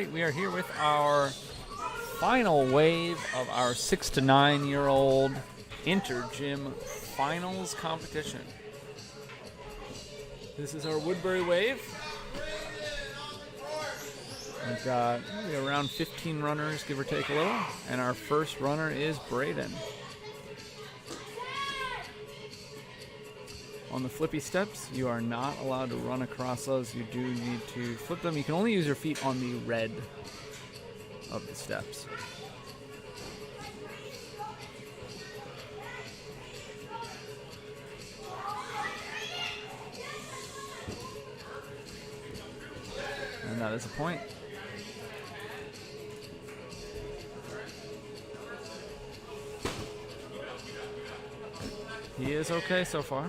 right, we are here with our final wave of our 6 to 9 year old inter-gym finals competition. This is our Woodbury wave. We've got around 15 runners, give or take a little, and our first runner is Braden. On the flippy steps, you are not allowed to run across those. You do need to flip them. You can only use your feet on the red of the steps. And that is a point. He is okay so far.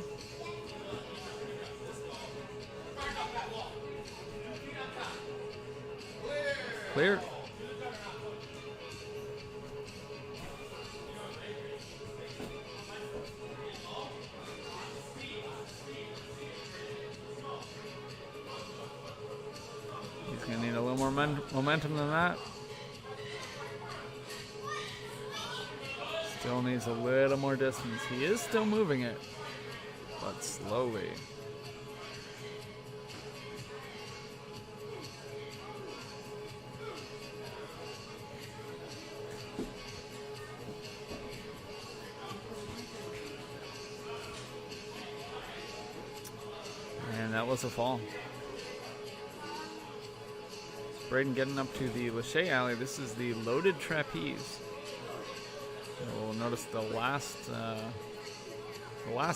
Clear. He's going to need a little more momentum than that. Still needs a little more distance. He is still moving it, but slowly. And that was a fall. Braden getting up to the Lachey Alley. This is the loaded trapeze. We'll notice the last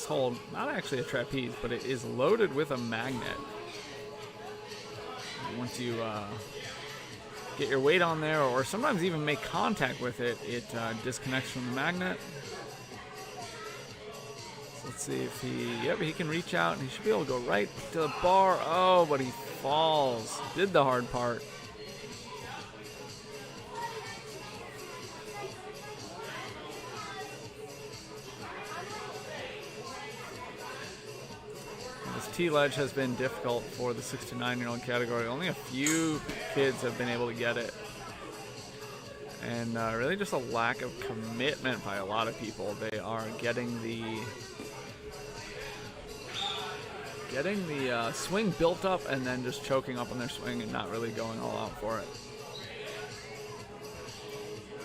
hole, not actually a trapeze, but it is loaded with a magnet. Once you get your weight on there, or sometimes even make contact with it, it disconnects from the magnet. So let's see if he can reach out, and he should be able to go right to the bar. Oh, but he falls. Did the hard part. This T-ledge has been difficult for the 6 to 9 year old category. Only a few kids have been able to get it. And really just a lack of commitment by a lot of people. They are getting the swing built up and then just choking up on their swing and not really going all out for it.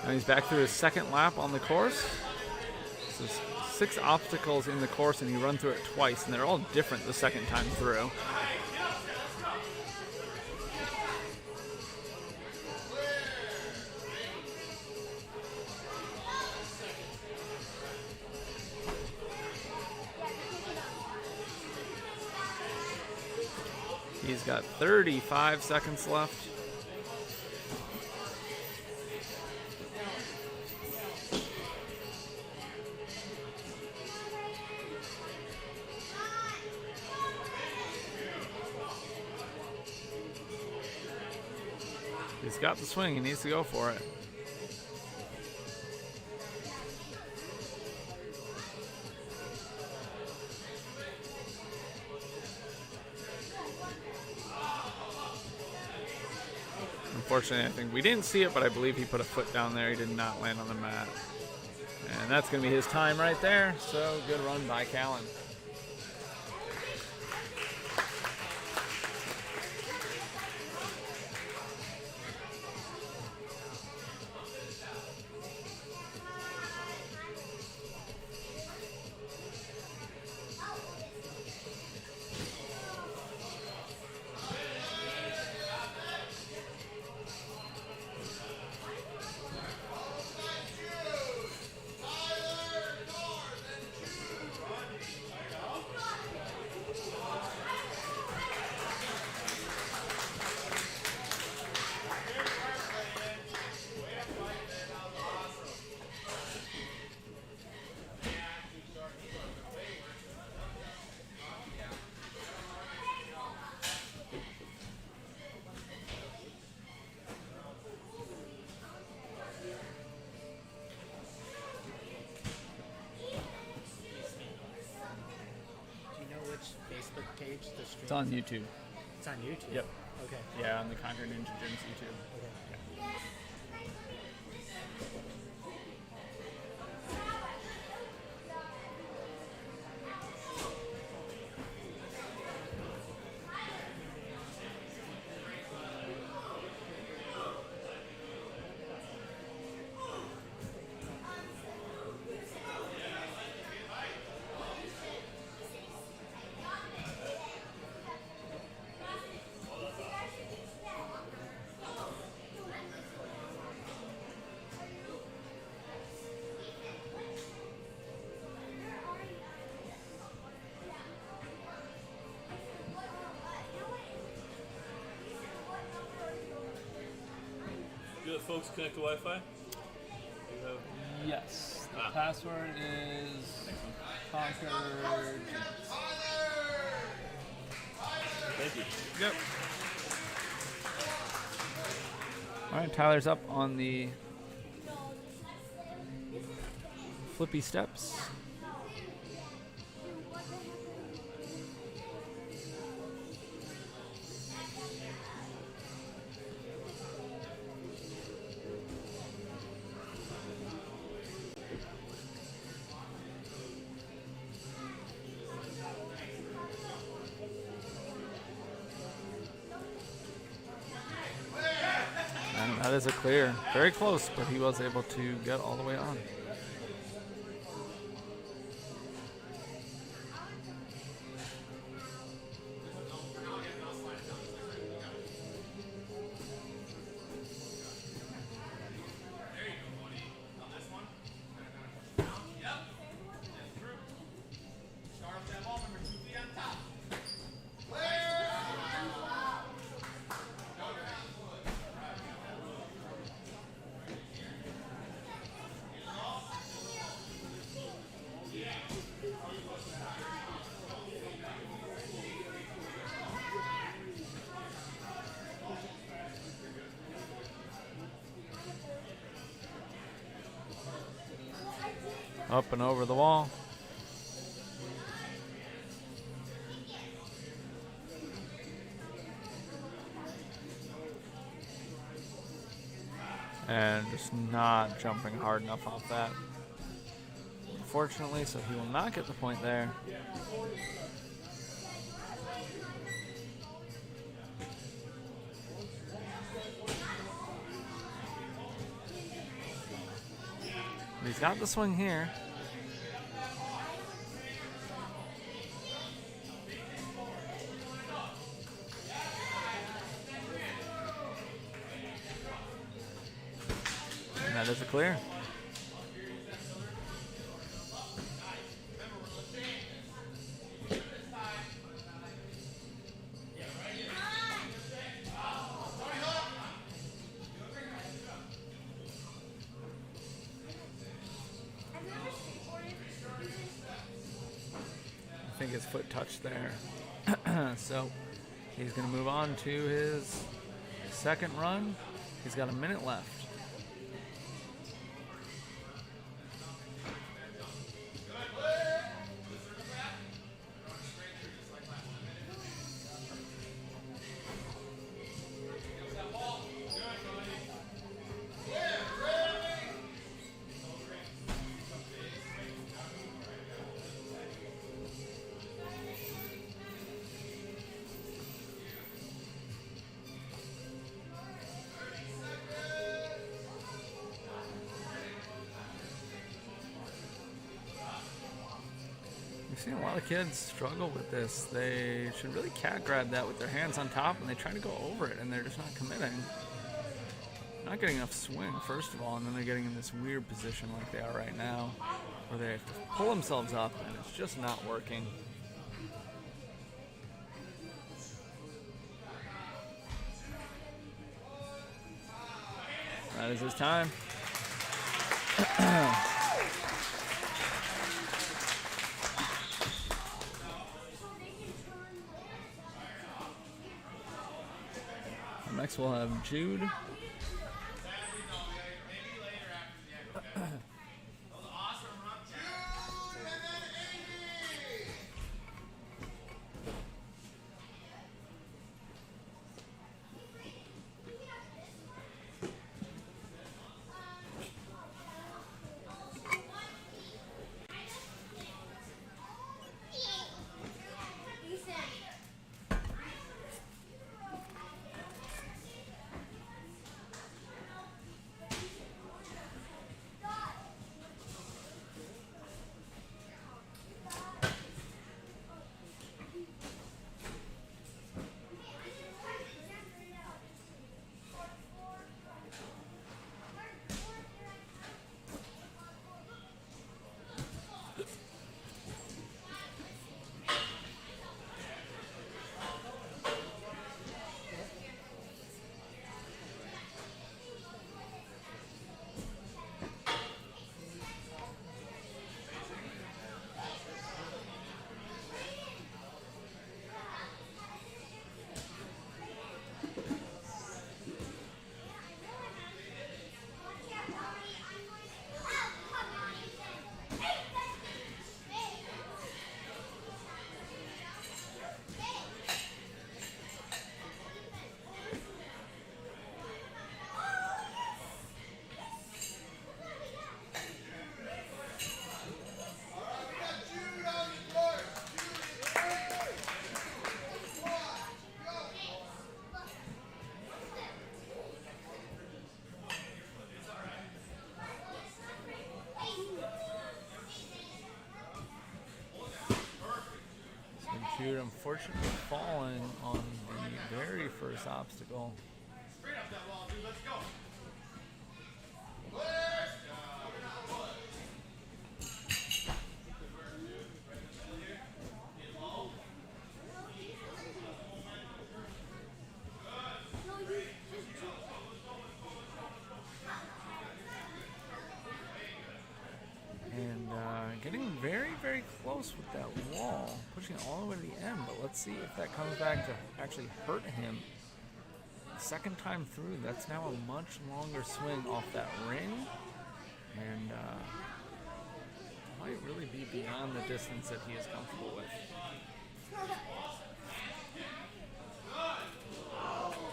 Now he's back through his second lap on the course. This is 6 obstacles in the course, and he run through it twice, and they're all different the second time through. He's got 35 seconds left. He's got the swing. He needs to go for it. Unfortunately, I think we didn't see it, but I believe he put a foot down there. He did not land on the mat. And that's going to be his time right there. So good run by Callan. Facebook page the stream? It's on YouTube. It's on YouTube? Yep. Okay. Yeah, on the Conquer Ninja Gyms YouTube. Okay. Do the folks connect to Wi-Fi? Yes. The password is Conquer. Thank you. Yep. All right, Tyler's up on the flippy steps. And that is a clear. Very close, but he was able to get all the way on. Up and over the wall. And just not jumping hard enough off that. Unfortunately, so he will not get the point there. But he's got the swing here. And that is a clear. I think his foot touched there. So he's going to move on to his second run. He's got a minute left. We've seen a lot of kids struggle with this. They should really cat grab that with their hands on top, and they try to go over it, and they're just not committing. Not getting enough swing, first of all, and then they're getting in this weird position like they are right now, where they have to pull themselves up, and it's just not working. That is his time. Next we'll have Jude. Dude, unfortunately falling on the very first obstacle. And getting very, very close with that wall, pushing it all the way to the end, but let's see if that comes back to actually hurt him. Second time through, that's now a much longer swing off that ring, and might really be beyond the distance that he is comfortable with.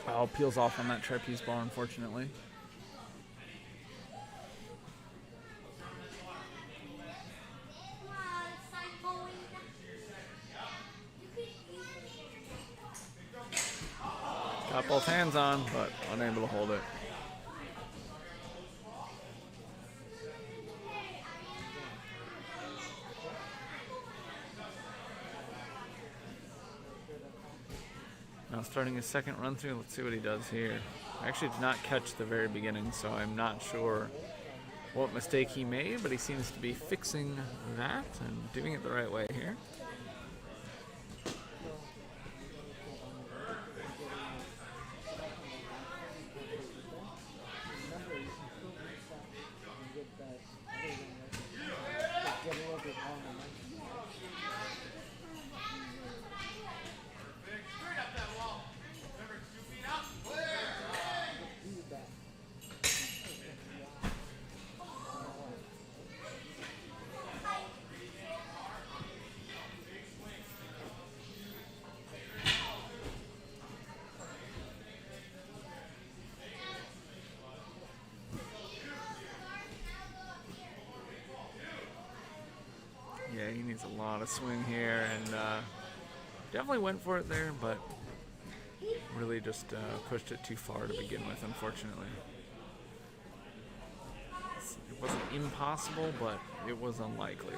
Oh, peels off on that trapeze bar, unfortunately. Got both hands on, but unable to hold it. Now starting his second run through, let's see what he does here. I actually did not catch the very beginning, so I'm not sure what mistake he made, but he seems to be fixing that and doing it the right way here. Yeah, he needs a lot of swing here, and definitely went for it there, but really just pushed it too far to begin with, unfortunately. It wasn't impossible, but it was unlikely.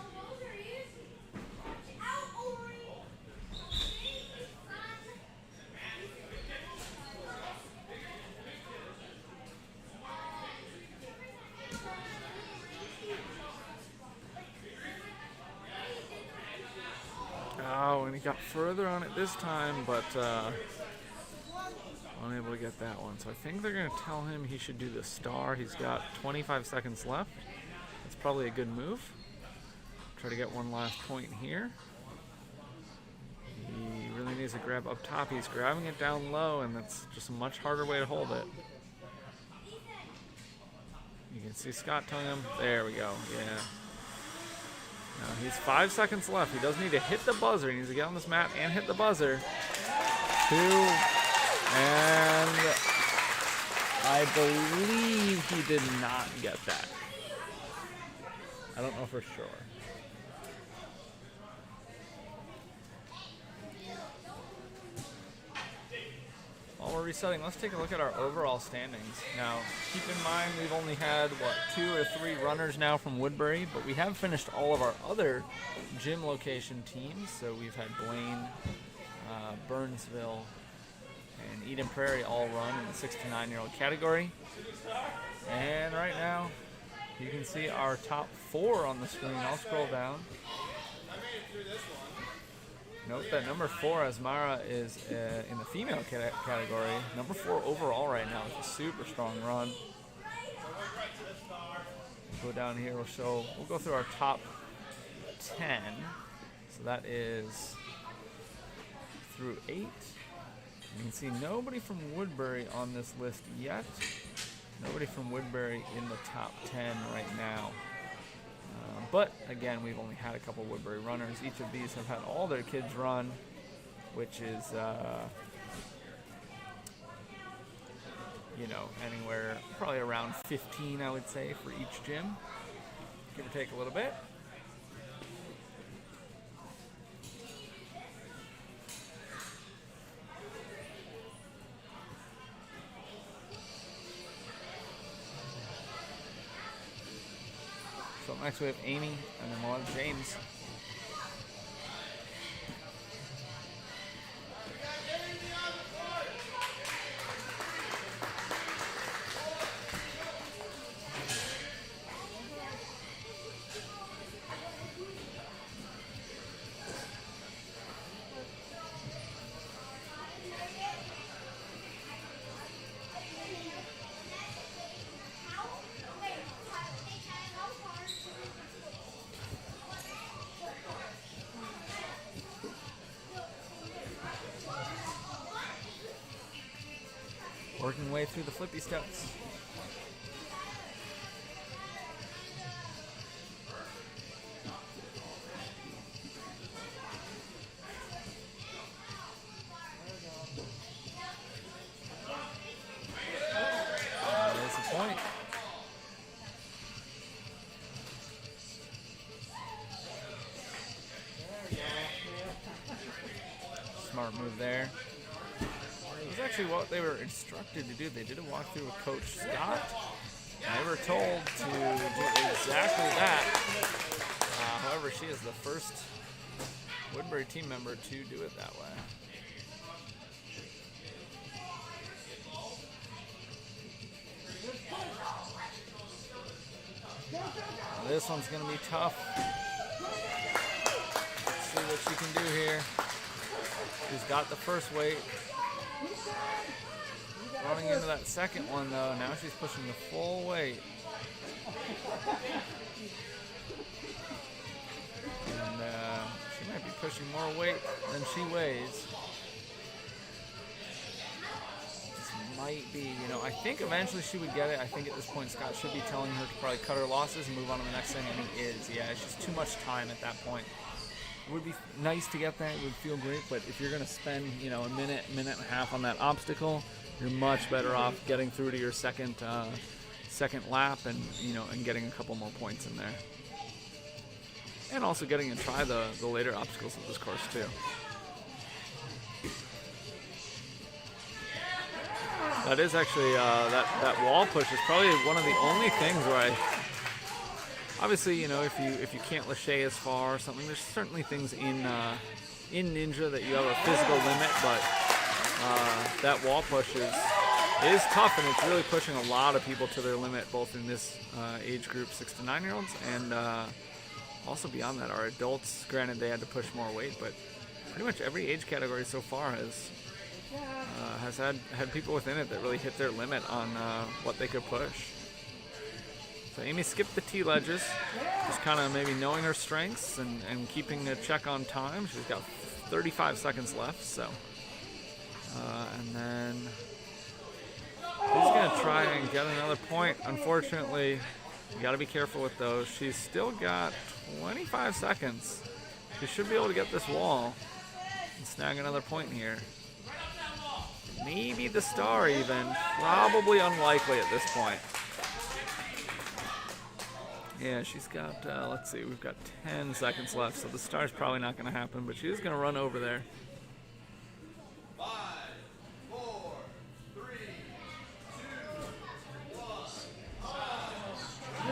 Oh, and he got further on it this time, but unable to get that one. So I think they're going to tell him he should do the star. He's got 25 seconds left. That's probably a good move. Try to get one last point here. He really needs to grab up top. He's grabbing it down low, and that's just a much harder way to hold it. You can see Scott telling him, there we go, yeah. Now he's 5 seconds left. He does need to hit the buzzer. He needs to get on this mat and hit the buzzer. 2, and I believe he did not get that. I don't know for sure. While we're resetting, let's take a look at our overall standings. Now, keep in mind we've only had, 2 or 3 runners now from Woodbury, but we have finished all of our other gym location teams. So we've had Blaine, Burnsville, and Eden Prairie all run in the 6 to 9-year-old category. And right now, you can see our top 4 on the screen. I'll scroll down. Note that number 4, Asmara, is in the female category. Number 4 overall right now with a super strong run. Go down here, we'll go through our top 10. So that is through 8. You can see nobody from Woodbury on this list yet. Nobody from Woodbury in the top 10 right now. But again, we've only had a couple Woodbury runners. Each of these have had all their kids run, which is, anywhere probably around 15, I would say, for each gym. Give or take a little bit. So next we have Amy, and then we'll have James. through the flippy steps. There's the point. Smart move there. It was actually what they were instructed to do. They did a walkthrough with Coach Scott. They were told to do exactly that. However, she is the first Woodbury team member to do it that way. This one's going to be tough. Let's see what she can do here. She's got the first weight. Running into that second one, though. Now she's pushing the full weight. And she might be pushing more weight than she weighs. This might be, I think eventually she would get it. I think at this point Scott should be telling her to probably cut her losses and move on to the next thing, and he is. Yeah, it's just too much time at that point. It would be nice to get that. It would feel great, but if you're going to spend, a minute and a half on that obstacle, you're much better off getting through to your second lap and, and getting a couple more points in there. And also getting to try the later obstacles of this course, too. That is actually, that wall push is probably one of the only things where obviously, if you can't lâcher as far or something, there's certainly things in Ninja that you have a physical limit, but that wall push is tough, and it's really pushing a lot of people to their limit, both in this age group, 6 to 9-year-olds, and also beyond that, our adults. Granted, they had to push more weight, but pretty much every age category so far has had people within it that really hit their limit on what they could push. So Amy skipped the T-ledges, just kind of maybe knowing her strengths and keeping a check on time. She's got 35 seconds left, so. And then she's going to try and get another point. Unfortunately, you got to be careful with those. She's still got 25 seconds. She should be able to get this wall and snag another point here. Maybe the star even. Probably unlikely at this point. Yeah, she's got, let's see, we've got 10 seconds left, so the star's probably not going to happen, but she is going to run over there. 5, 4, 3, 2, 1.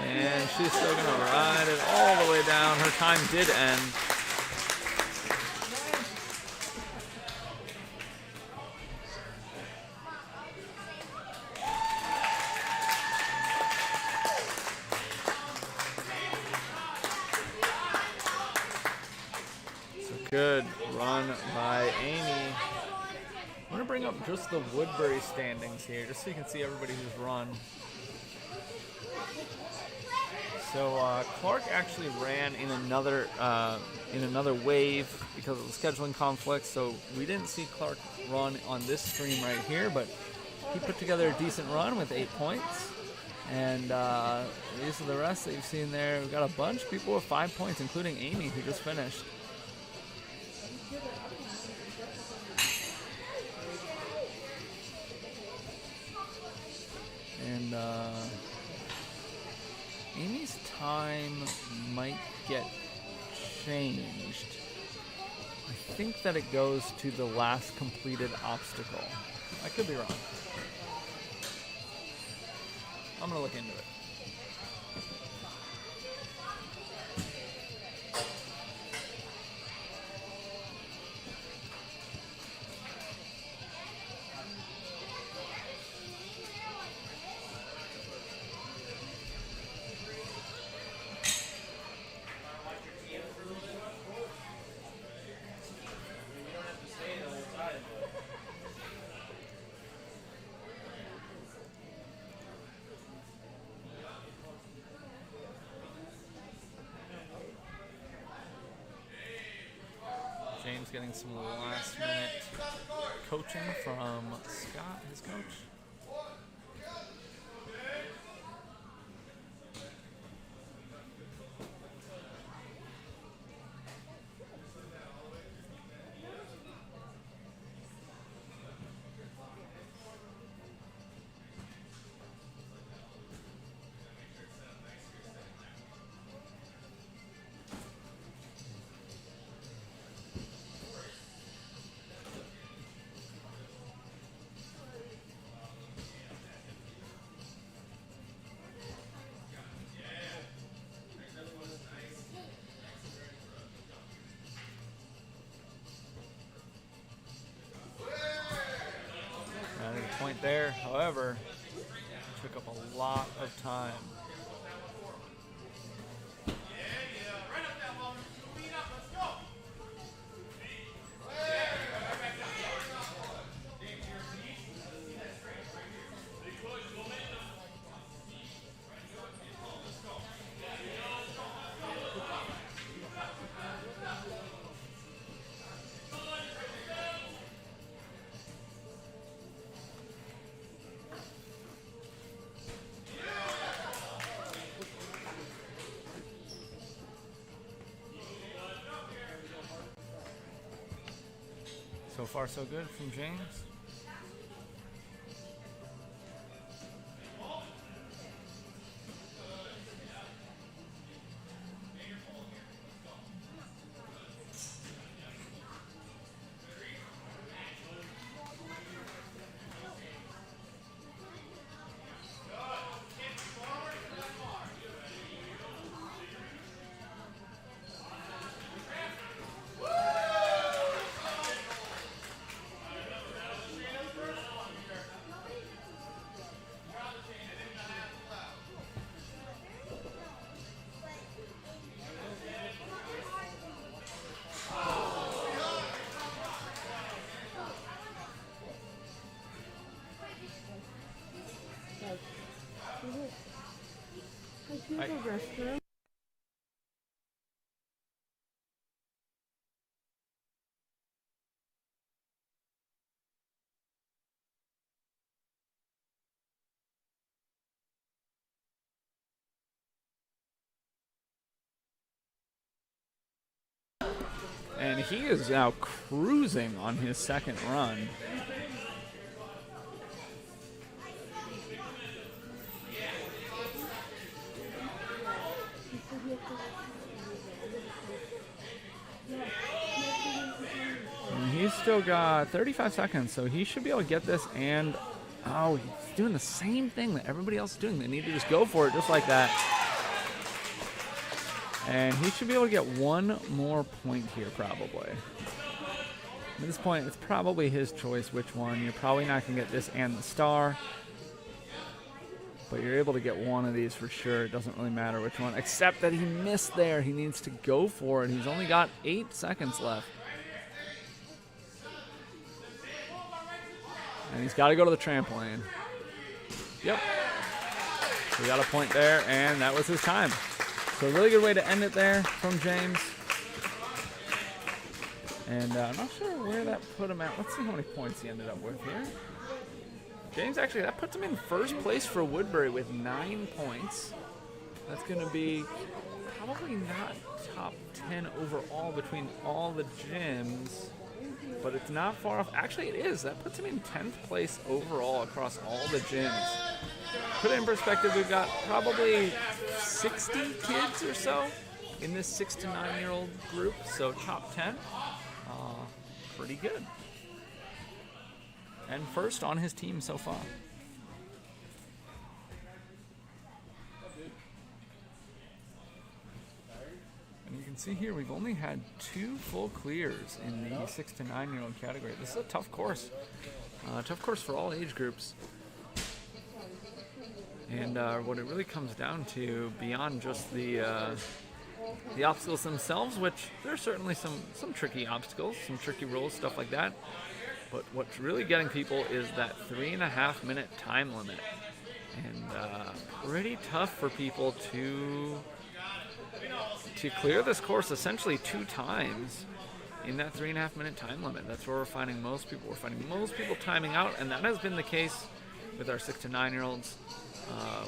And she's still going to ride it all the way down. Her time did end. Good run by Amy. I'm going to bring up just the Woodbury standings here, just so you can see everybody who's run. So Clark actually ran in another wave because of the scheduling conflict, so we didn't see Clark run on this stream right here, but he put together a decent run with 8 points. And these are the rest that you've seen there. We've got a bunch of people with 5 points, including Amy, who just finished. And Amy's time might get changed. I think that it goes to the last completed obstacle. I could be wrong. I'm going to look into it. James getting some last minute coaching from Scott, his coach. point there. However, it took up a lot of time. So far, so good from James. And he is now cruising on his second run. And he's still got 35 seconds, so he should be able to get this. And, oh, he's doing the same thing that everybody else is doing. They need to just go for it just like that. And he should be able to get one more point here, probably. At this point, it's probably his choice which one. You're probably not going to get this and the star. But you're able to get one of these for sure. It doesn't really matter which one. Except that he missed there. He needs to go for it. He's only got 8 seconds left. And he's got to go to the trampoline. Yep. We got a point there, and that was his time. So a really good way to end it there from James. And I'm not sure where that put him at. Let's see how many points he ended up with here. James, actually, that puts him in first place for Woodbury with 9 points. That's going to be probably not top 10 overall between all the gyms, but it's not far off. Actually, it is. That puts him in 10th place overall across all the gyms. Put it in perspective, we've got probably 60 kids or so in this 6 to 9 year old group, so top 10, pretty good. And first on his team so far. And you can see here we've only had 2 full clears in the 6 to 9 year old category. This is a tough course. Tough course for all age groups. And what it really comes down to, beyond just the obstacles themselves, which there's certainly some tricky obstacles, some tricky rules, stuff like that. But what's really getting people is that 3.5 minute time limit. And pretty tough for people to clear this course essentially 2 times in that 3.5 minute time limit. That's where we're finding most people. We're finding most people timing out, and that has been the case with our 6 to 9 year olds.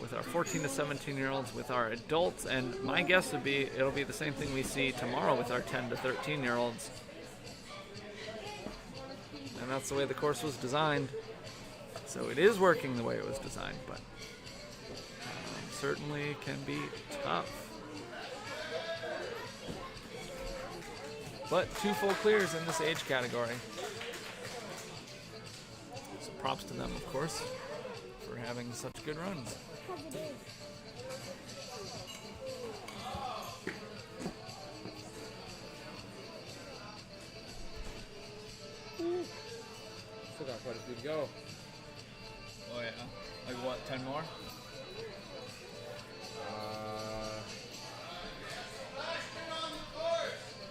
With our 14 to 17 year olds, with our adults, and my guess would be it'll be the same thing we see tomorrow with our 10 to 13 year olds. And that's the way the course was designed. So it is working the way it was designed, but certainly can be tough. But 2 full clears in this age category. So props to them, of course, for having such good runs. Still got quite a few to go. Oh yeah. Like what? 10 more?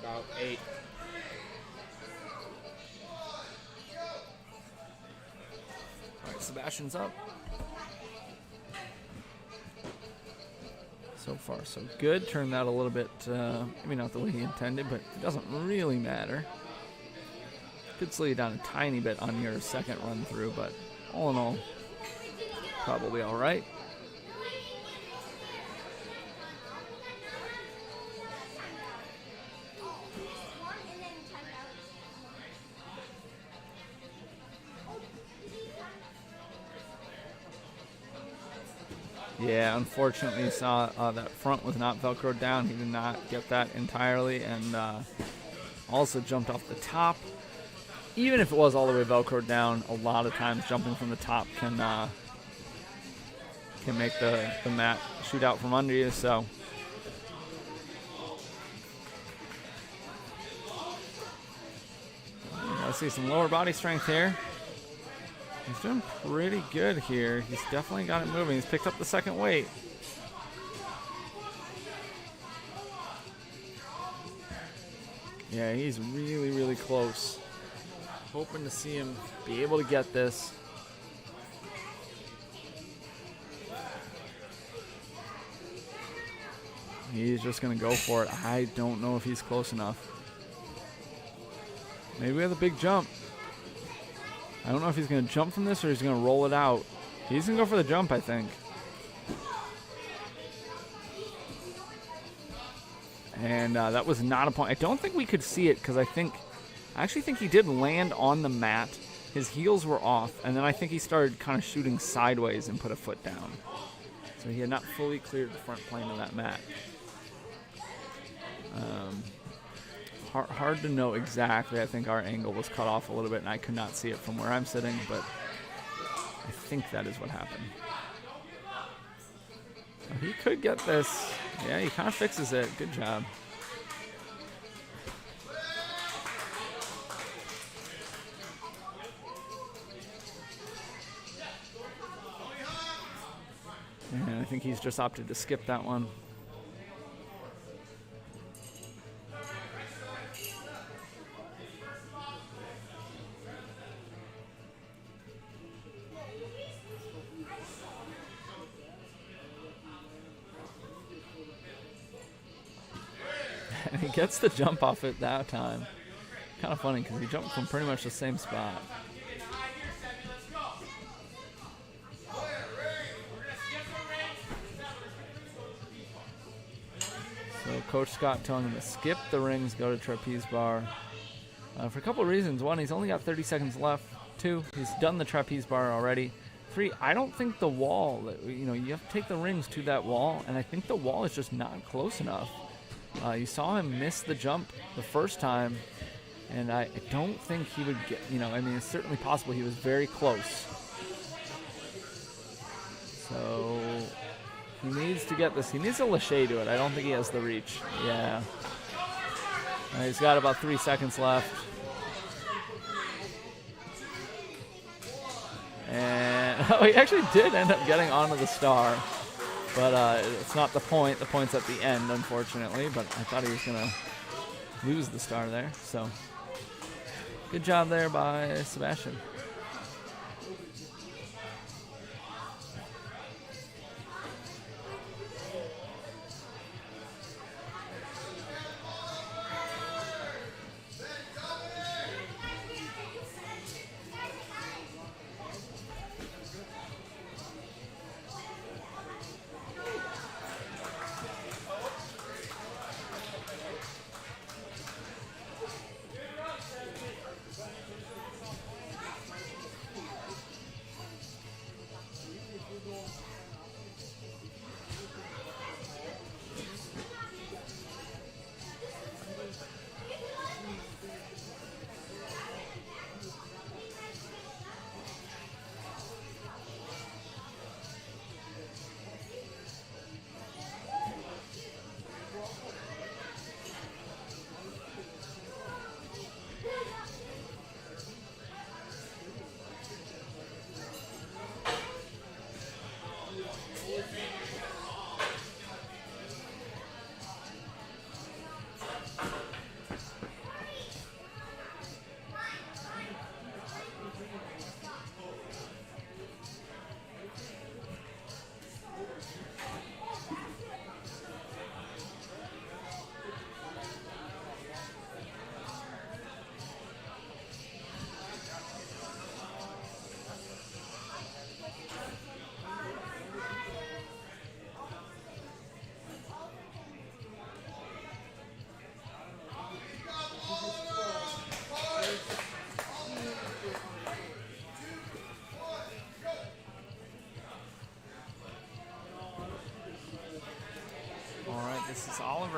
About 8. All right, Sebastian's up. So far, so good. Turned out a little bit, maybe not the way he intended, but it doesn't really matter. Could slow you down a tiny bit on your second run through, but all in all, probably all right. Yeah, unfortunately, you saw that front was not Velcroed down. He did not get that entirely, and also jumped off the top. Even if it was all the way Velcroed down, a lot of times jumping from the top can make the mat shoot out from under you. So I see some lower body strength here. He's doing pretty good here. He's definitely got it moving. He's picked up the second weight. Yeah, he's really, really close. Hoping to see him be able to get this. He's just going to go for it. I don't know if he's close enough. Maybe we have a big jump. I don't know if he's going to jump from this or he's going to roll it out. He's going to go for the jump, I think. And that was not a point. I don't think we could see it because I actually think he did land on the mat. His heels were off, and then I think he started kind of shooting sideways and put a foot down. So he had not fully cleared the front plane of that mat. Hard to know exactly. I think our angle was cut off a little bit, and I could not see it from where I'm sitting, but I think that is what happened. He could get this. Yeah, he kind of fixes it. Good job. And I think he's just opted to skip that one. And he gets the jump off it that time. Kind of funny because he jumped from pretty much the same spot. So Coach Scott telling him to skip the rings, go to trapeze bar. For a couple of reasons. One, he's only got 30 seconds left. Two, he's done the trapeze bar already. Three, I don't think the wall, you have to take the rings to that wall, and I think the wall is just not close enough. You saw him miss the jump the first time, and I don't think he would get, it's certainly possible he was very close. So he needs to get this. He needs a lâché to it. I don't think he has the reach. Yeah. He's got about 3 seconds left. And he actually did end up getting onto the star. But it's not the point. The point's at the end, unfortunately. But I thought he was going to lose the star there. So good job there by Sebastian.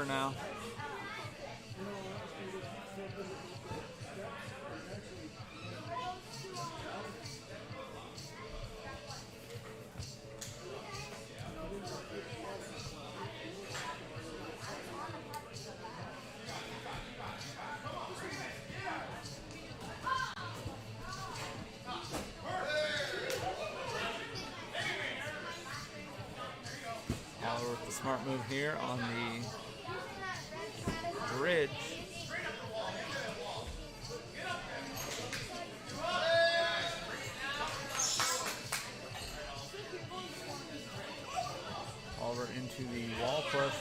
Oliver now. Oliver with the smart move here on the bridge. Oliver into the wall push.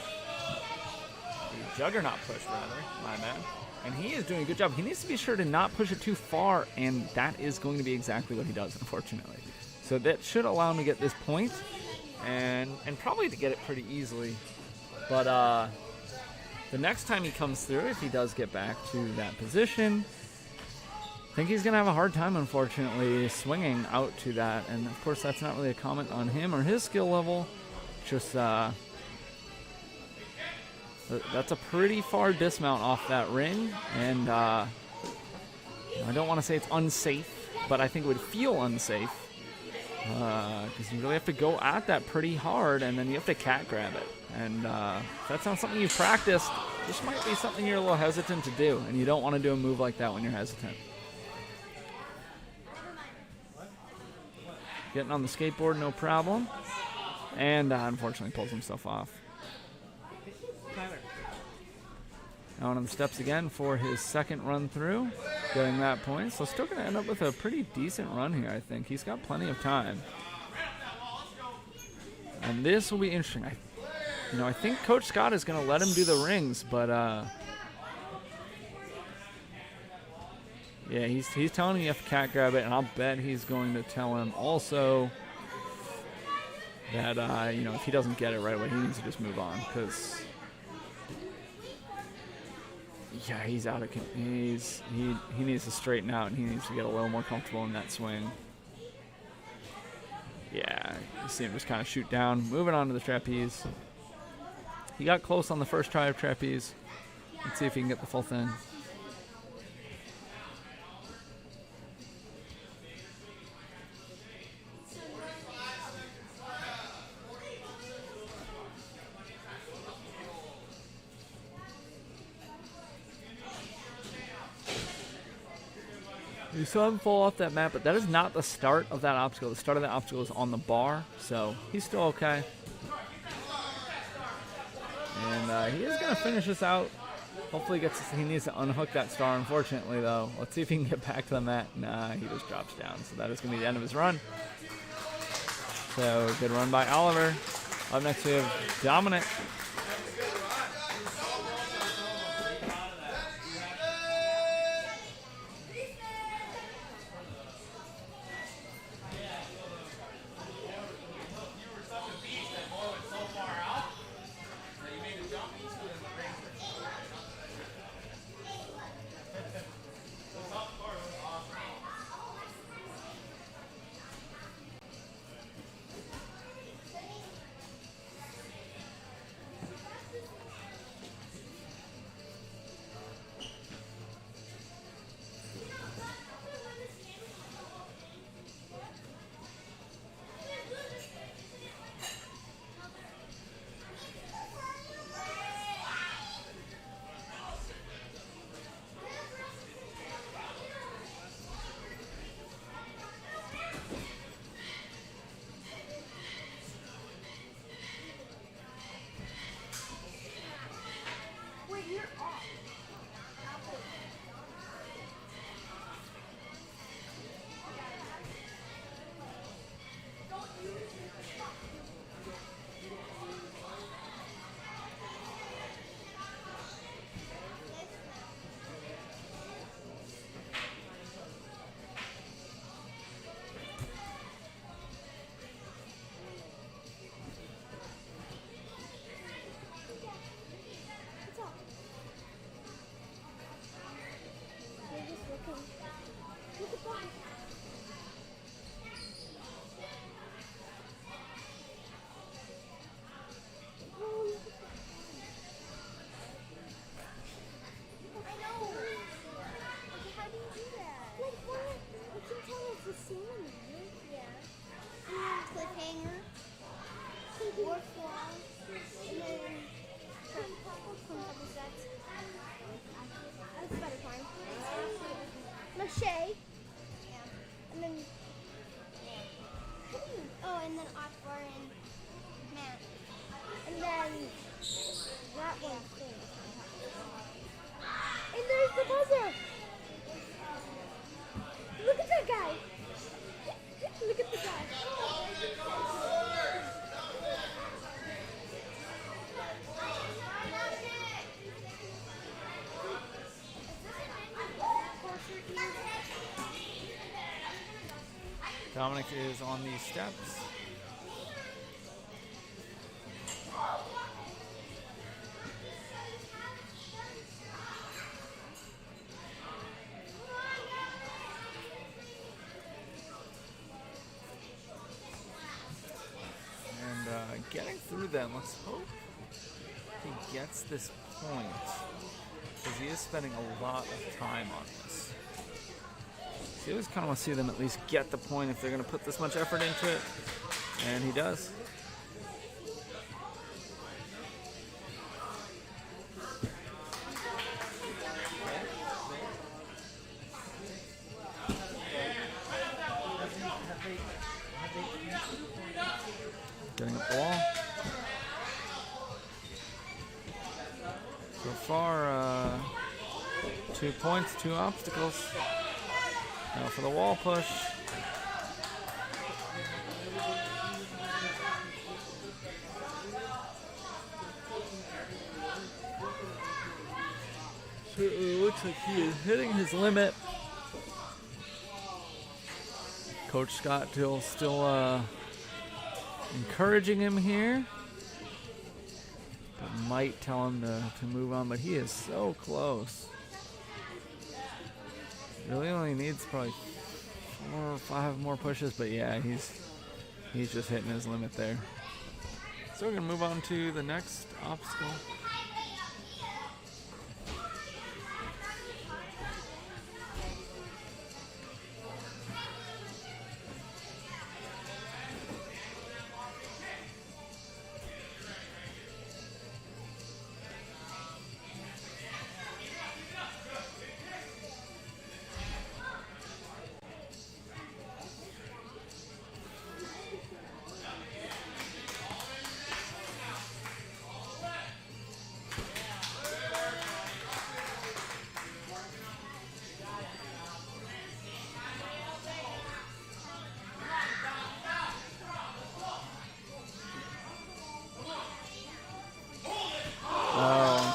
The juggernaut push, rather. My bad. And he is doing a good job. He needs to be sure to not push it too far, and that is going to be exactly what he does, unfortunately. So that should allow him to get this point, and probably to get it pretty easily. But the next time he comes through, if he does get back to that position, I think he's going to have a hard time, unfortunately, swinging out to that. And, of course, that's not really a comment on him or his skill level. Just, that's a pretty far dismount off that ring. And I don't want to say it's unsafe, but I think it would feel unsafe. Because you really have to go at that pretty hard, and then you have to cat grab it. And if that's not something you've practiced, this might be something you're a little hesitant to do, and you don't want to do a move like that when you're hesitant. Getting on the skateboard, no problem. And unfortunately pulls himself off. Now on the steps again for his second run through, getting that point. So still going to end up with a pretty decent run here, I think. He's got plenty of time. And this will be interesting. I think Coach Scott is going to let him do the rings, but yeah, he's telling him you have to cat grab it, and I'll bet he's going to tell him also that if he doesn't get it right away, he needs to just move on, because yeah, he's out of he needs to straighten out, and he needs to get a little more comfortable in that swing. Yeah, you see him just kind of shoot down, moving on to the trapeze. He got close on the first try of trapeze. Let's see if he can get the full thing. You saw him fall off that mat, but that is not the start of that obstacle. The start of that obstacle is on the bar, so he's still okay. And he is going to finish this out. Hopefully he needs to unhook that star, unfortunately, though. Let's see if he can get back to the mat. Nah, he just drops down. So that is going to be the end of his run. So good run by Oliver. Up next we have Dominic. Dominic is on the steps. And getting through them, let's hope he gets this point, because he is spending a lot of time on this. So you always kind of want to see them at least get the point if they're going to put this much effort into it, and he does. Getting a ball. So far, 2 points, 2 obstacles. Now for the wall push. Certainly looks like he is hitting his limit. Coach Scott still encouraging him here. But might tell him to move on, but he is so close. Really only needs probably 4 or 5 more pushes, but yeah, he's just hitting his limit there. So we're gonna move on to the next obstacle.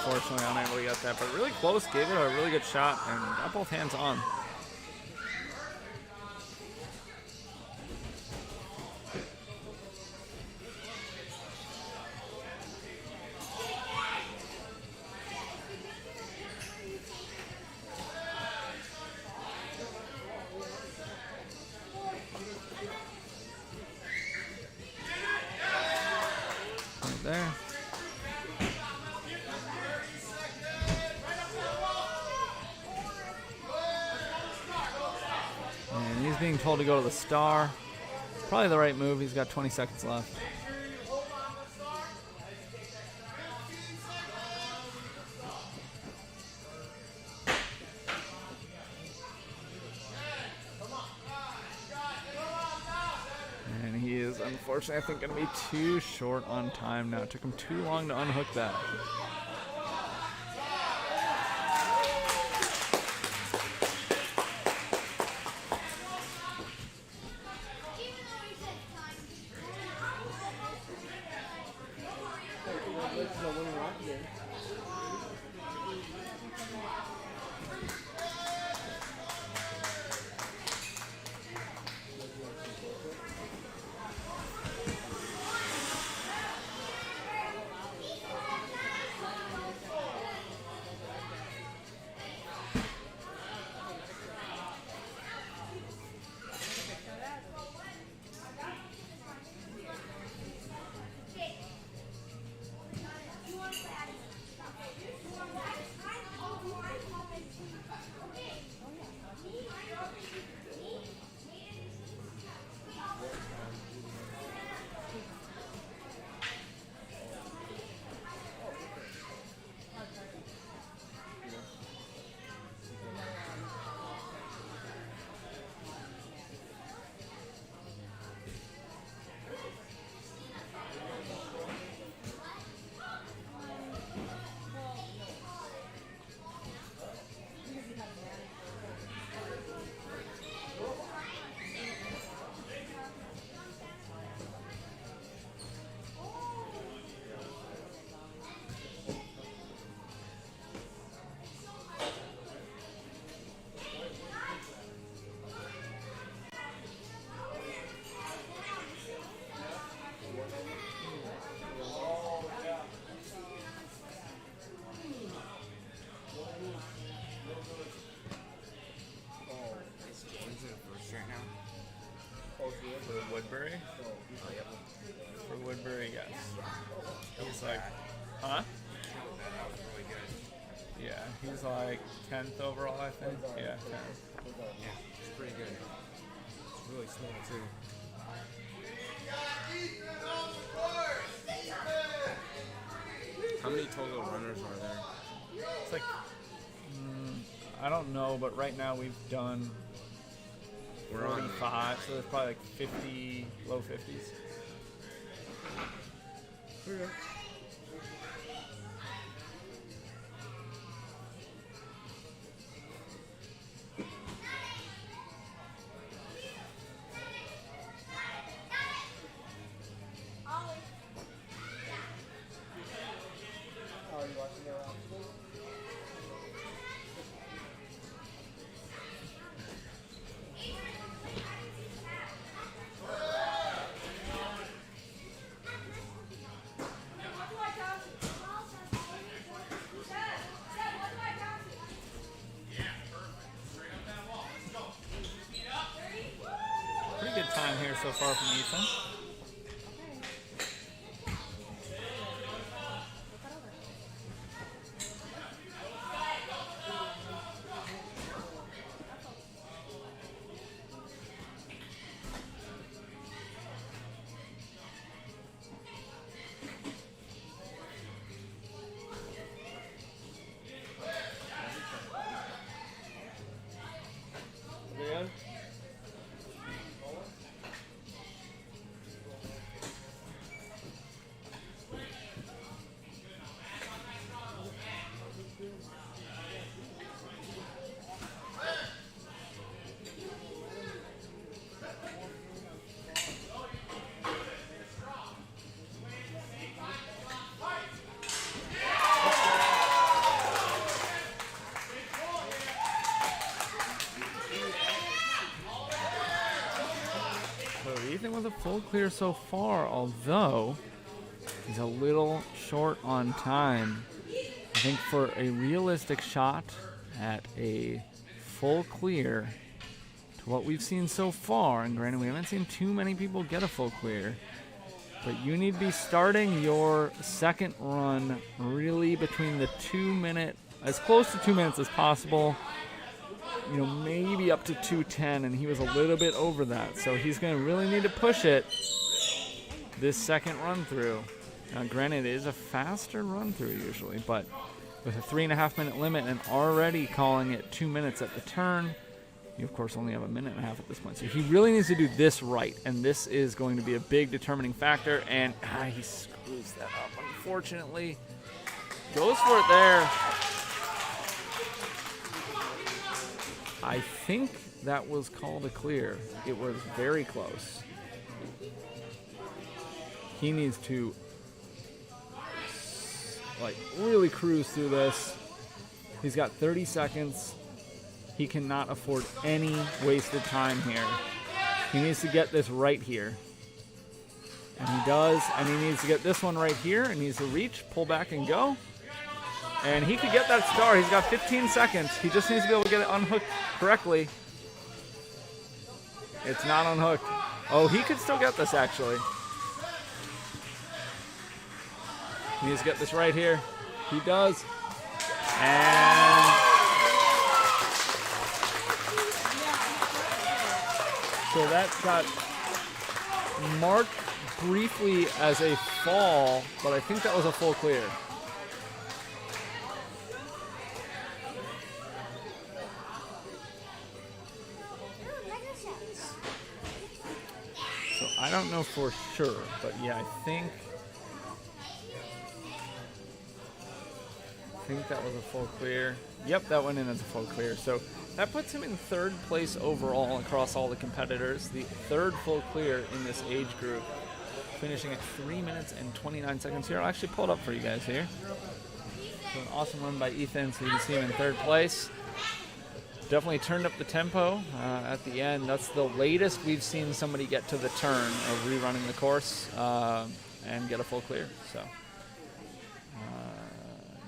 Unfortunately unable to get that, but really close, gave it a really good shot, and got both hands on. Right there. And he's being told to go to the star. Probably the right move. He's got 20 seconds left. And he is, unfortunately, I think, going to be too short on time now. It took him too long to unhook that. like, huh? Yeah, he's like 10th overall, I think. Yeah, 10th. Yeah, it's pretty good. It's really small too. How many total runners are there? It's like, I don't know, but right now we've done We're on 45, so there's probably like 50, low 50s. Okay. Pretty good time here so far from Ethan. Good. So Ethan with a full clear so far, although he's a little short on time. I think for a realistic shot at a full clear to what we've seen so far, and granted we haven't seen too many people get a full clear, but you need to be starting your second run really between the 2 minute, as close to 2 minutes as possible. You know, maybe up to 2:10, and he was a little bit over that. So he's going to really need to push it this second run through. Now, granted, it is a faster run through usually, but with a 3.5 minute limit and already calling it 2 minutes at the turn, you of course only have a minute and a half at this point. So he really needs to do this right, and this is going to be a big determining factor. And he screws that up, unfortunately. Goes for it there. I think that was called a clear. It was very close. He needs to like really cruise through this. He's got 30 seconds. He cannot afford any wasted time here. He needs to get this right here. And he does, and he needs to get this one right here, and needs to reach, pull back, and go. And he could get that star. He's got 15 seconds. He just needs to be able to get it unhooked correctly. It's not unhooked. Oh, he could still get this, actually. He needs to get this right here. He does. And so that got marked briefly as a fall, but I think that was a full clear. So I don't know for sure, but yeah, I think that was a full clear. Yep, that went in as a full clear. So that puts him in third place overall across all the competitors. The third full clear in this age group, finishing at 3 minutes and 29 seconds here. I'll actually pull it up for you guys here. So an awesome run by Ethan, so you can see him in third place. Definitely turned up the tempo at the end. That's the latest we've seen somebody get to the turn of rerunning the course and get a full clear. So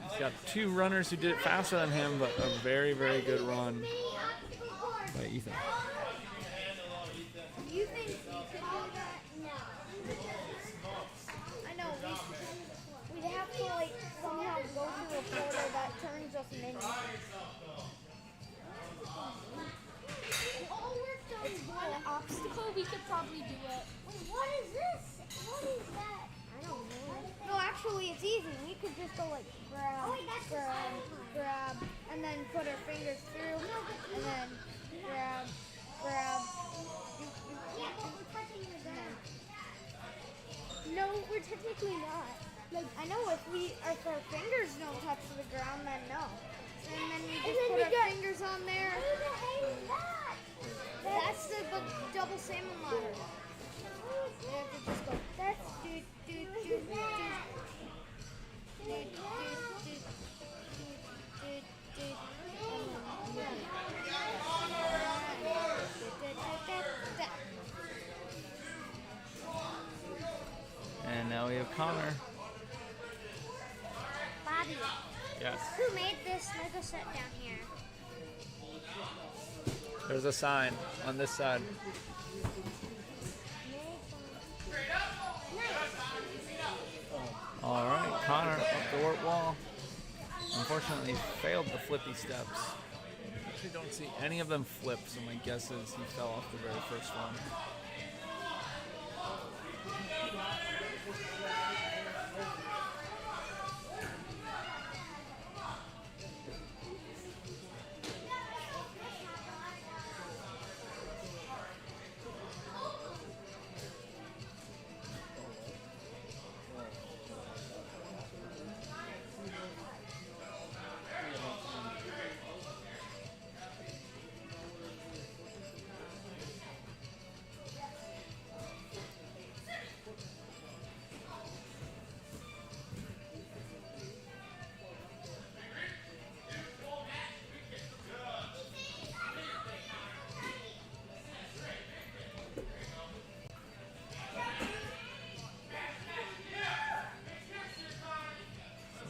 he's got two runners who did it faster than him, but a very, very good run by Ethan. Do you think we could do that? No. I know, we'd have have to like somehow go through a portal that turns us minions. It's one obstacle. We could probably do it. What is this? What is that? I don't know. No, actually, it's easy. We could just go like grab, and then put our fingers through, and then grab. Yeah, but we're touching the ground. No, we're technically not. Like, I know if our fingers don't touch the ground, then no. And then we just put our fingers on there. Who the hell is that? That's the double salmon ladder. We have to just go. That's And now we have Connor. Bobby. Yes. Who made this Lego set down here? There's a sign on this side. All right, Connor up the warp wall. Unfortunately, failed the flippy steps. Actually, don't see any of them flip, so my guess is he fell off the very first one.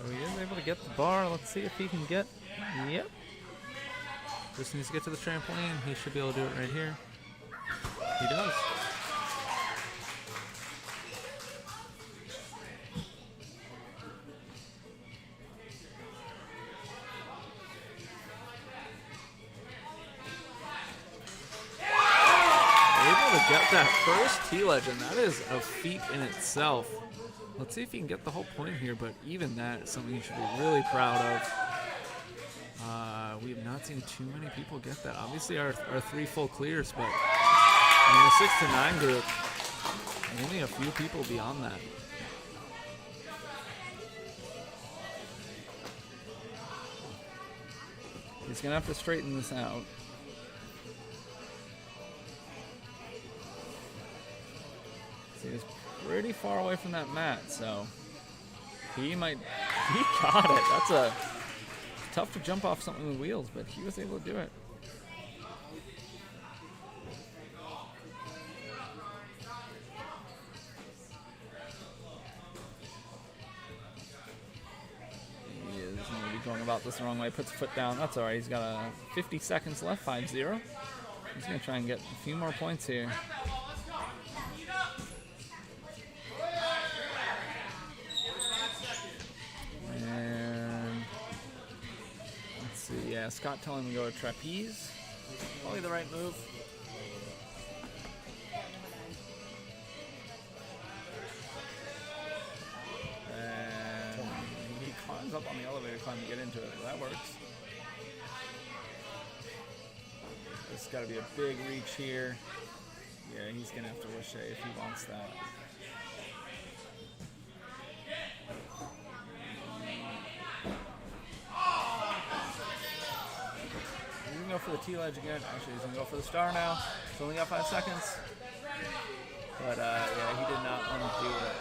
So he is able to get the bar. Let's see if he can get. Yep. Just needs to get to the trampoline. He should be able to do it right here. He does. Able to get that first T-ledge, and that is a feat in itself. Let's see if he can get the whole point here, but even that is something he should be really proud of. We have not seen too many people get that. Obviously our 3 full clears, but in the 6 to 9 group, only a few people beyond that. He's gonna have to straighten this out. See, he's pretty far away from that mat, so he got it. That's a tough to jump off something with wheels, but he was able to do it. He is maybe going about this the wrong way, puts a foot down. That's alright, he's got 50 seconds left, 5-0. He's going to try and get a few more points here. And let's see, yeah, Scott telling him to go to trapeze. Probably the right move. And he climbs up on the elevator climb to get into it, so that works. This has got to be a big reach here. Yeah, he's going to have to wish if he wants that. He's going to go for the T-ledge again. Actually, he's going to go for the star now. He's only got 5 seconds. But, yeah, he did not want to do it.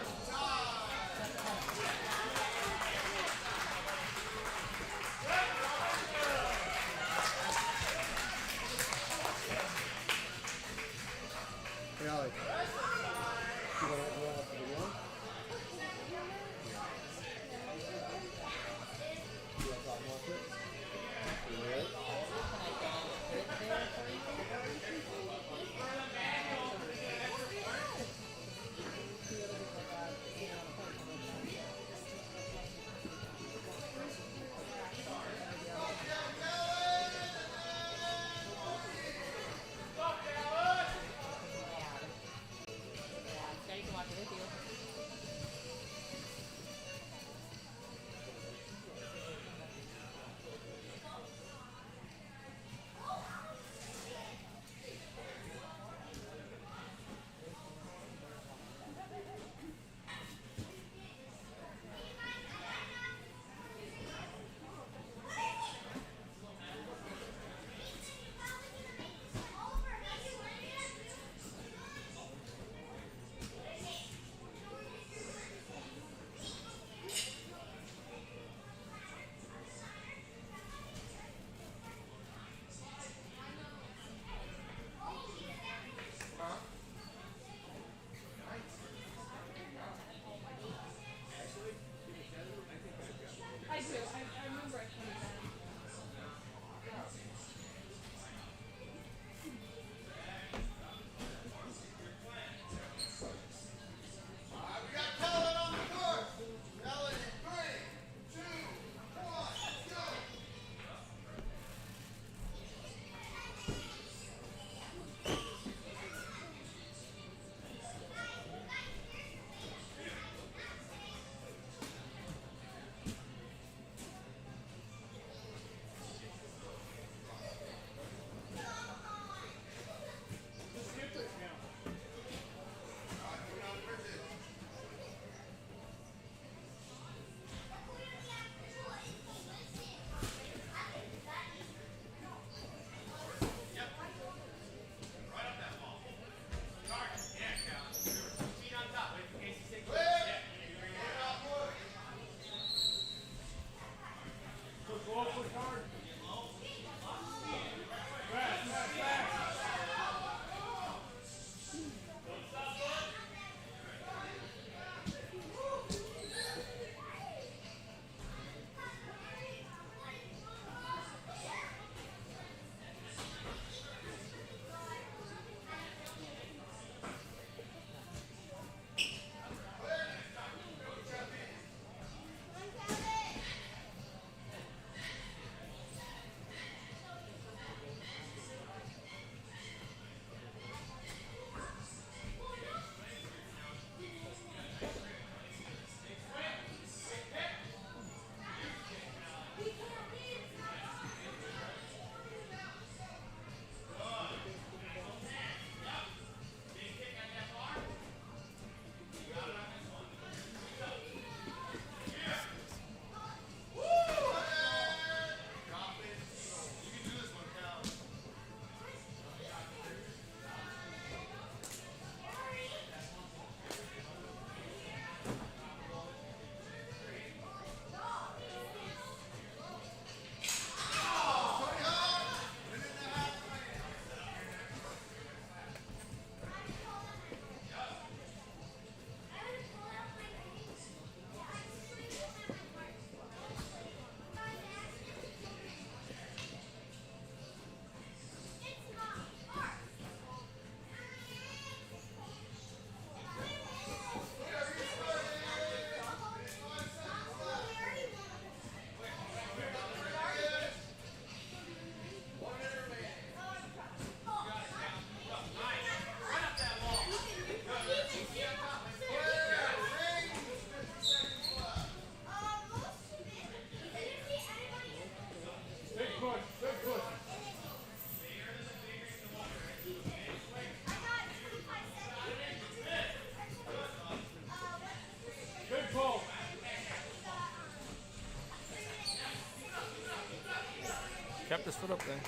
foot up there.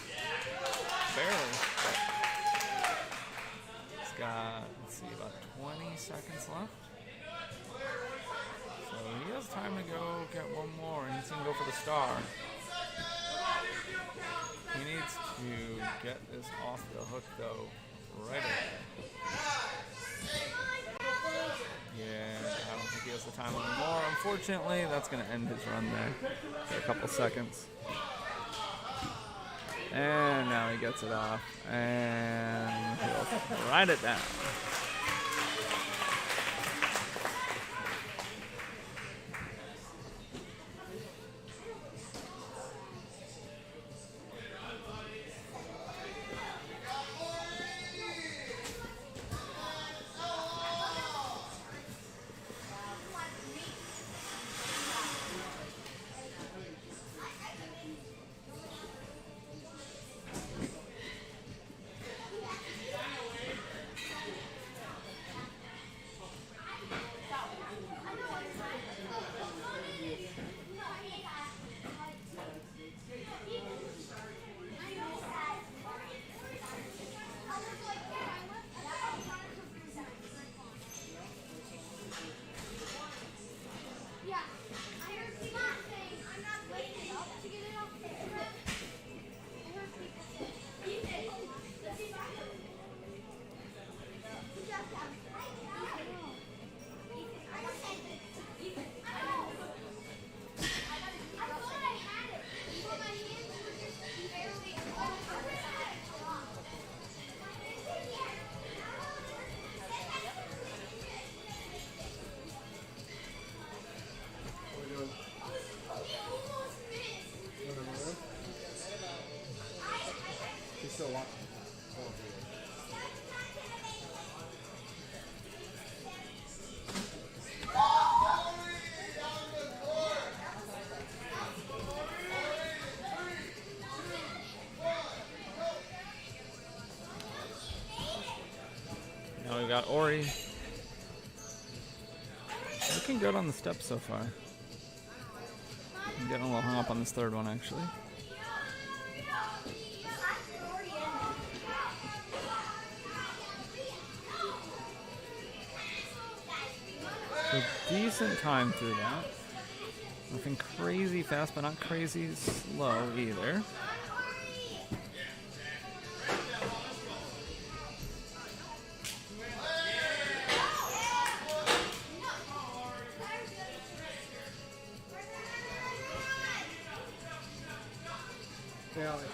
Barely. He's got, let's see, about 20 seconds left. So he has time to go get one more, and he's going to go for the star. He needs to get this off the hook, though, right away. Yeah, I don't think he has the time anymore. Unfortunately, that's going to end his run there for a couple seconds. And now he gets it off, and he'll ride it down. Now we got Ori. Looking good on the steps so far. I'm getting a little hung up on this third one, actually. So decent time through that. Nothing crazy fast, but not crazy slow either.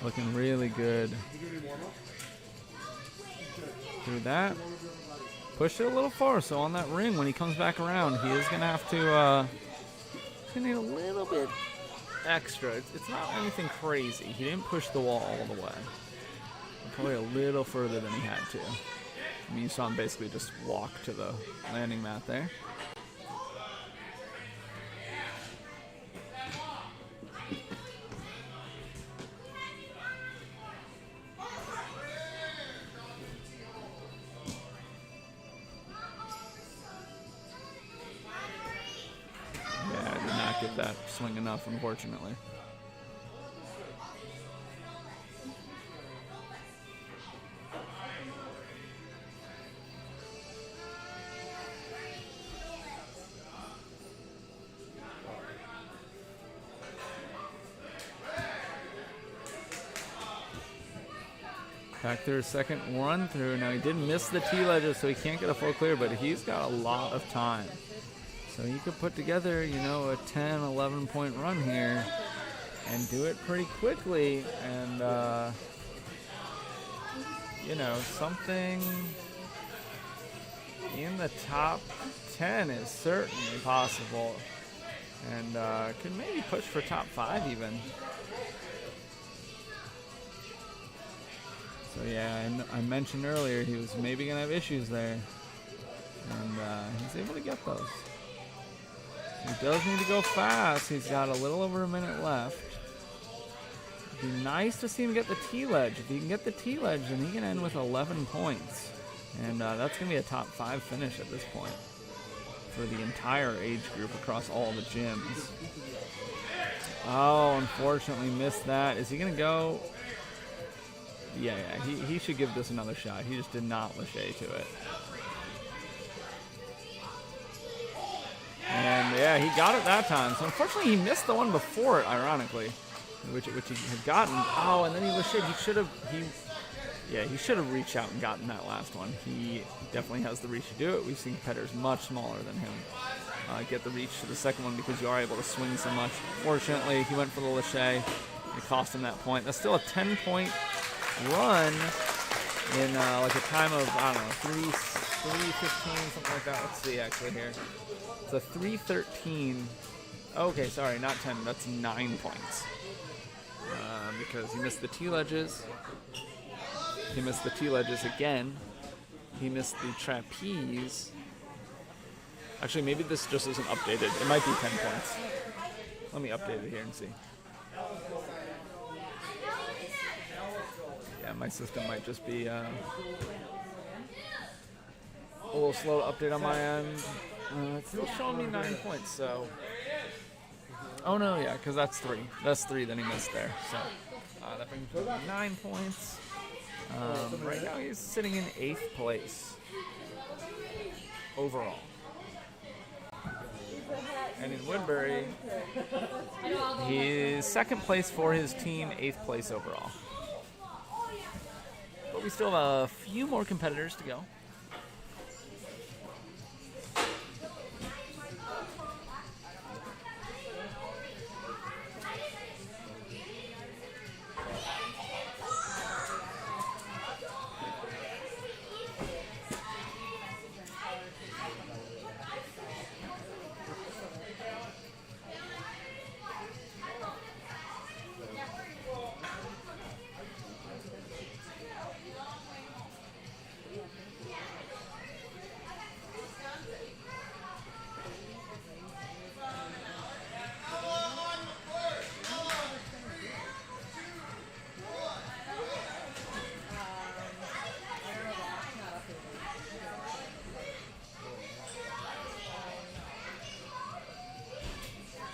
Looking really good through that. Push it a little far, so on that ring, when he comes back around, he is going to have to, he's going to need a little bit extra. It's not anything crazy. He didn't push the wall all the way. Probably a little further than he had to. I mean, you saw him basically just walk to the landing mat there. Get that swing enough, unfortunately. Back through his second run through. Now he did miss the T-ledges, so he can't get a full clear, but he's got a lot of time. So you could put together, you know, a 10, 11 point run here and do it pretty quickly. And, you know, something in the top 10 is certainly possible. And could maybe push for top 5 even. So yeah, I mentioned earlier he was maybe going to have issues there. And he's able to get those. He does need to go fast. He's got a little over a minute left. It'd be nice to see him get the T-ledge. If he can get the T-ledge, then he can end with 11 points. And that's going to be a top 5 finish at this point for the entire age group across all the gyms. Oh, unfortunately missed that. Is he going to go Yeah, he should give this another shot. He just did not lâché to it. And yeah, he got it that time. So unfortunately, he missed the one before it, ironically, which he had gotten. Oh, and then he lâché. He should have reached out and gotten that last one. He definitely has the reach to do it. We've seen competitors much smaller than him get the reach to the second one because you are able to swing so much. Fortunately, he went for the lâché. It cost him that point. That's still a 10-point run in like a time of, I don't know, 3:15, something like that. Let's see actually here. It's a 3:13. Okay, sorry, not 10. That's 9 points. Because he missed the T-ledges. He missed the T-ledges again. He missed the trapeze. Actually, maybe this just isn't updated. It might be 10 points. Let me update it here and see. Yeah, my system might just be a little slow to update on my end. It's still showing me 9 points, so... Oh no, yeah, because that's 3. That's 3 that he missed there. So that brings him to 9 points. Right now he's sitting in 8th place overall. And in Woodbury, he's 2nd place for his team, 8th place overall. But we still have a few more competitors to go.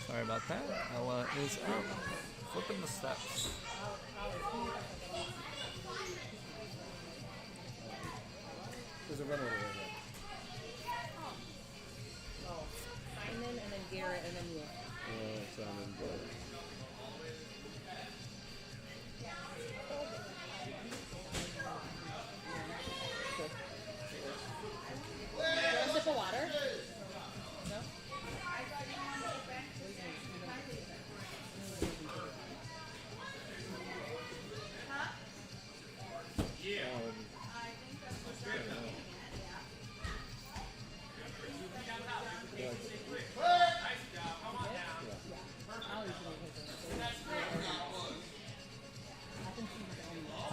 Sorry about that. Ella is up, flipping the steps. There's a runner right there. And then Garrett, and then you. So I'm in good. A sip of water? No?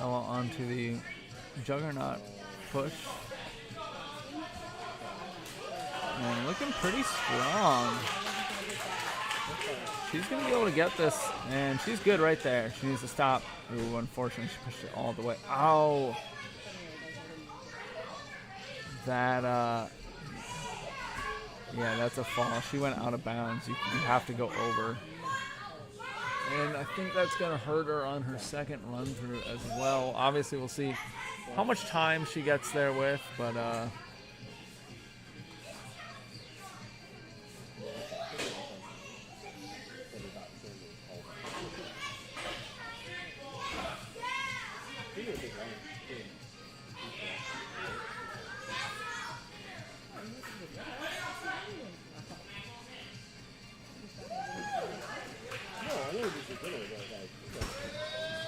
Ella onto the juggernaut push. And looking pretty strong. She's going to be able to get this, and she's good right there. She needs to stop. Ooh, unfortunately, she pushed it all the way. Ow! That, yeah, that's a fall. She went out of bounds. You have to go over. And I think that's going to hurt her on her second run through as well. Obviously, we'll see how much time she gets there with, but,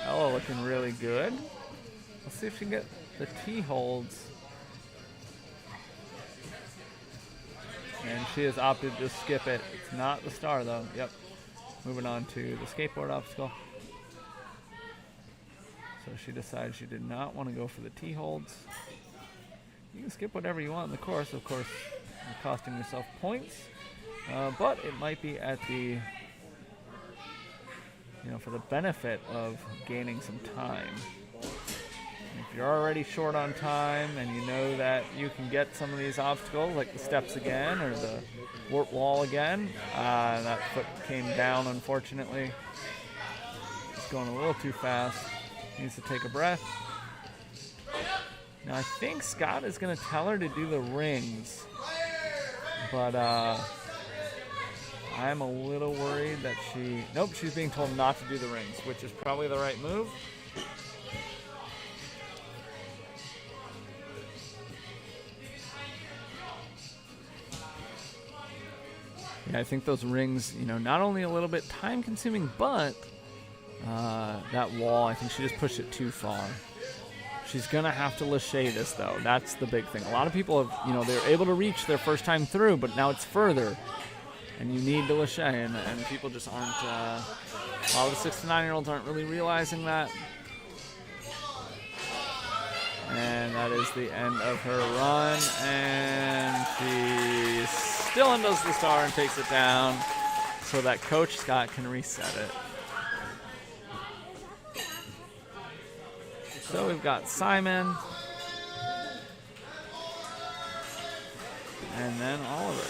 Ella looking really good. Let's see if she can get the T holds. And she has opted to skip it. It's not the star though. Yep. Moving on to the skateboard obstacle. So she decided she did not want to go for the T holds. You can skip whatever you want in the course. Of course, you're costing yourself points. But it might be at the, for the benefit of gaining some time. If you're already short on time and you know that you can get some of these obstacles, like the steps again or the warp wall again, that foot came down, unfortunately. It's going a little too fast. Needs to take a breath. Now I think Scott is going to tell her to do the rings, but I'm a little worried that nope, she's being told not to do the rings, which is probably the right move. Yeah, I think those rings, not only a little bit time consuming, but that wall, I think she just pushed it too far. She's going to have to lâcher this, though. That's the big thing. A lot of people have, they're able to reach their first time through, but now it's further. And you need to lâcher, and people just aren't, a lot of the 6 to 9-year-olds aren't really realizing that. And that is the end of her run, and she still undoes the star and takes it down so that Coach Scott can reset it. So we've got Simon, and then Oliver.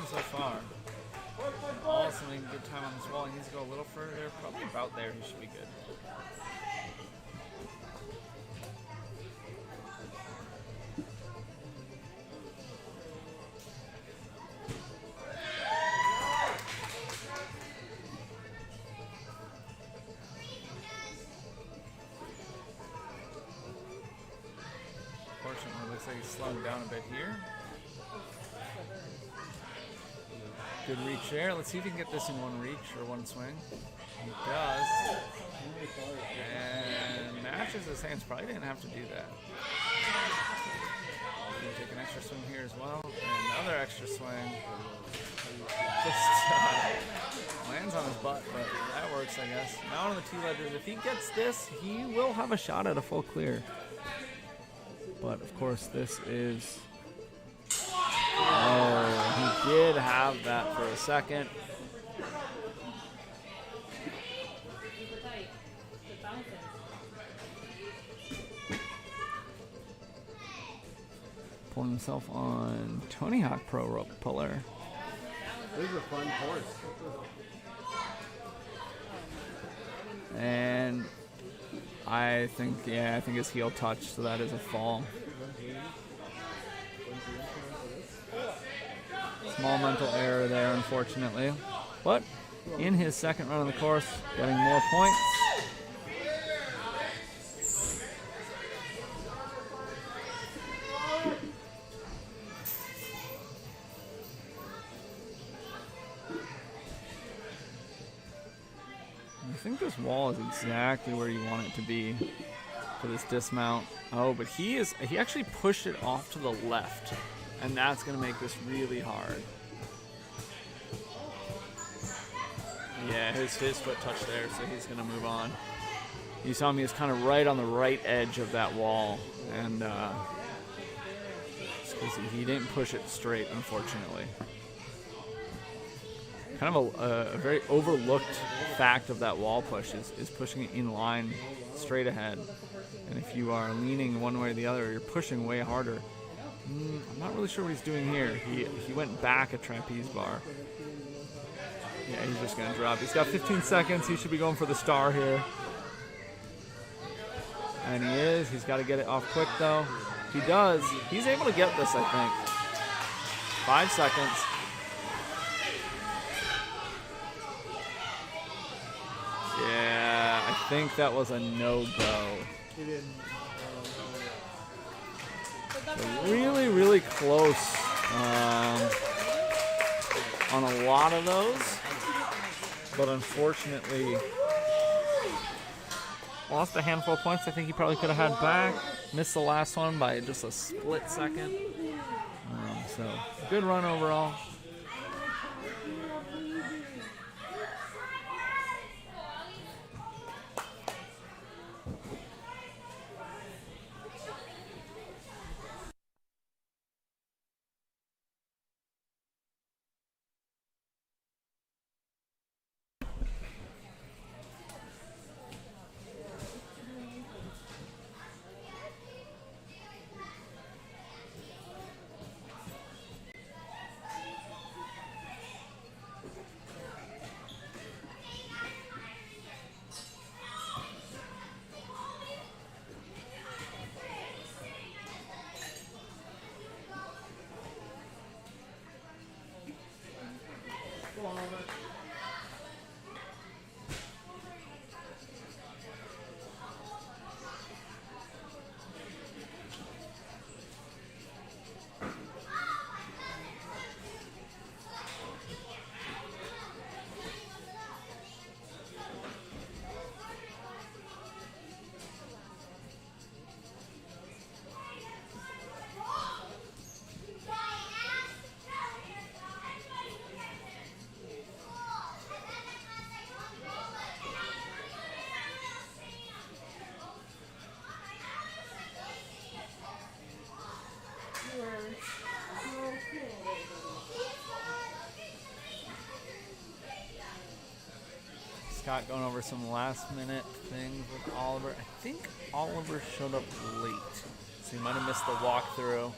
So far. Also making good time on this wall. He needs to go a little further. Probably about there. He should be good. Fortunately, it looks like he's slowing down a bit here. Good reach there. Let's see if he can get this in one reach or one swing. He does. And matches his hands. Probably didn't have to do that. Gonna take an extra swing here as well. And another extra swing. Just lands on his butt, but that works, I guess. Now on the 2 ledgers. If he gets this, he will have a shot at a full clear. But of course, this is... Oh, he did have that for a second. Pulling himself on Tony Hawk Pro rope puller. These are fun course. And I think his heel touched, so that is a fall. Small mental error there, unfortunately. But in his second run on the course, getting more points. I think this wall is exactly where you want it to be for this dismount. Oh, but he actually pushed it off to the left, and that's going to make this really hard. Yeah, his foot touched there, so he's going to move on. You saw him, he was kind of right on the right edge of that wall, and he didn't push it straight, unfortunately. Kind of a very overlooked fact of that wall push is pushing it in line straight ahead. And if you are leaning one way or the other, you're pushing way harder. I'm not really sure what he's doing here. He went back a trapeze bar. Yeah, he's just going to drop. He's got 15 seconds. He should be going for the star here. And he is. He's got to get it off quick, though. He does. He's able to get this, I think. 5 seconds. Yeah, I think that was a no-go. So really, really close on a lot of those. But unfortunately, lost a handful of points I think he probably could have had back. Missed the last one by just a split second. So, good run overall. Scott going over some last minute things with Oliver. I think Oliver showed up late, so he might have missed the walkthrough.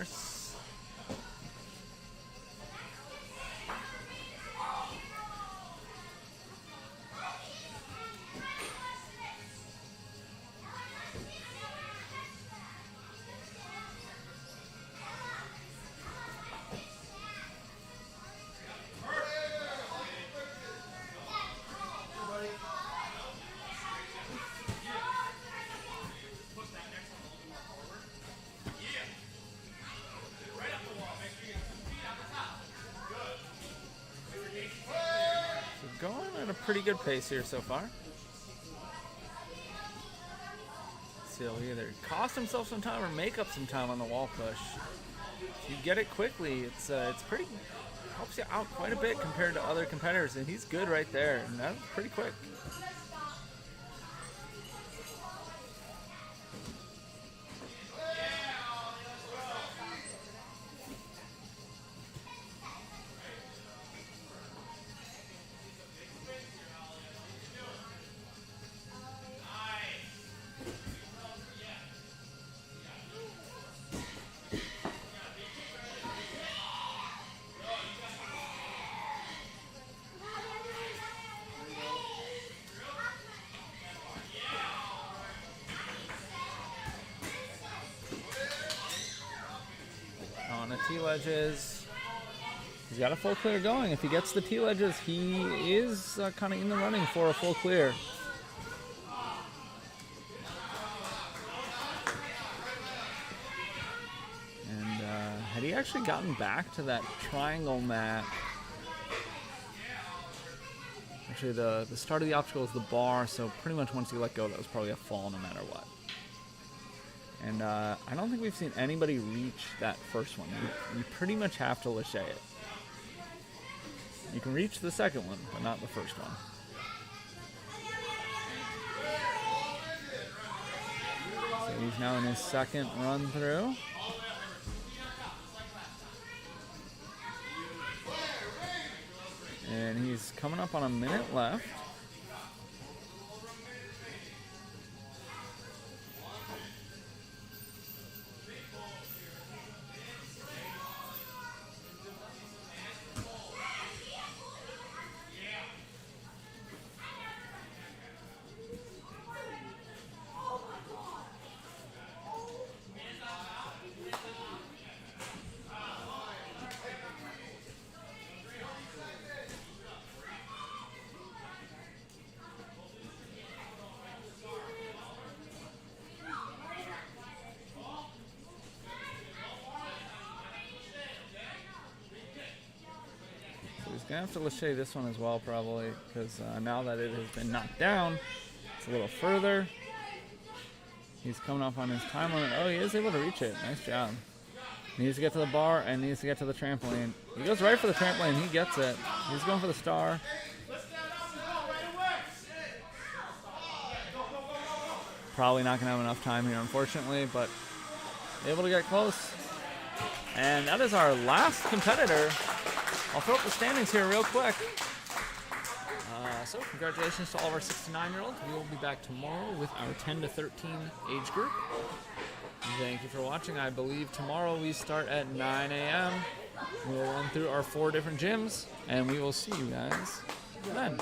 course. Going at a pretty good pace here so far. So he'll either cost himself some time or make up some time on the wall push. If you get it quickly, it's pretty, helps you out quite a bit compared to other competitors, and he's good right there, and that's pretty quick. On the T-ledges. He's got a full clear going. If he gets the T-ledges, he is kind of in the running for a full clear. And had he actually gotten back to that triangle mat, actually the start of the obstacle is the bar, so pretty much once you let go, that was probably a fall no matter what. And I don't think we've seen anybody reach that first one. You pretty much have to lâcher it. You can reach the second one, but not the first one. So he's now in his second run through. And he's coming up on a minute left. He's going to have to lâcher this one as well, probably, because now that it has been knocked down, it's a little further. He's coming off on his time limit. Oh, he is able to reach it. Nice job. Needs to get to the bar and needs to get to the trampoline. He goes right for the trampoline. He gets it. He's going for the star. Probably not going to have enough time here, unfortunately, but able to get close. And that is our last competitor. I'll throw up the standings here real quick. So congratulations to all of our 6-to-9-year-olds. We will be back tomorrow with our 10 to 13 age group. Thank you for watching. I believe tomorrow we start at 9 a.m. We'll run through our 4 different gyms, and we will see you guys then.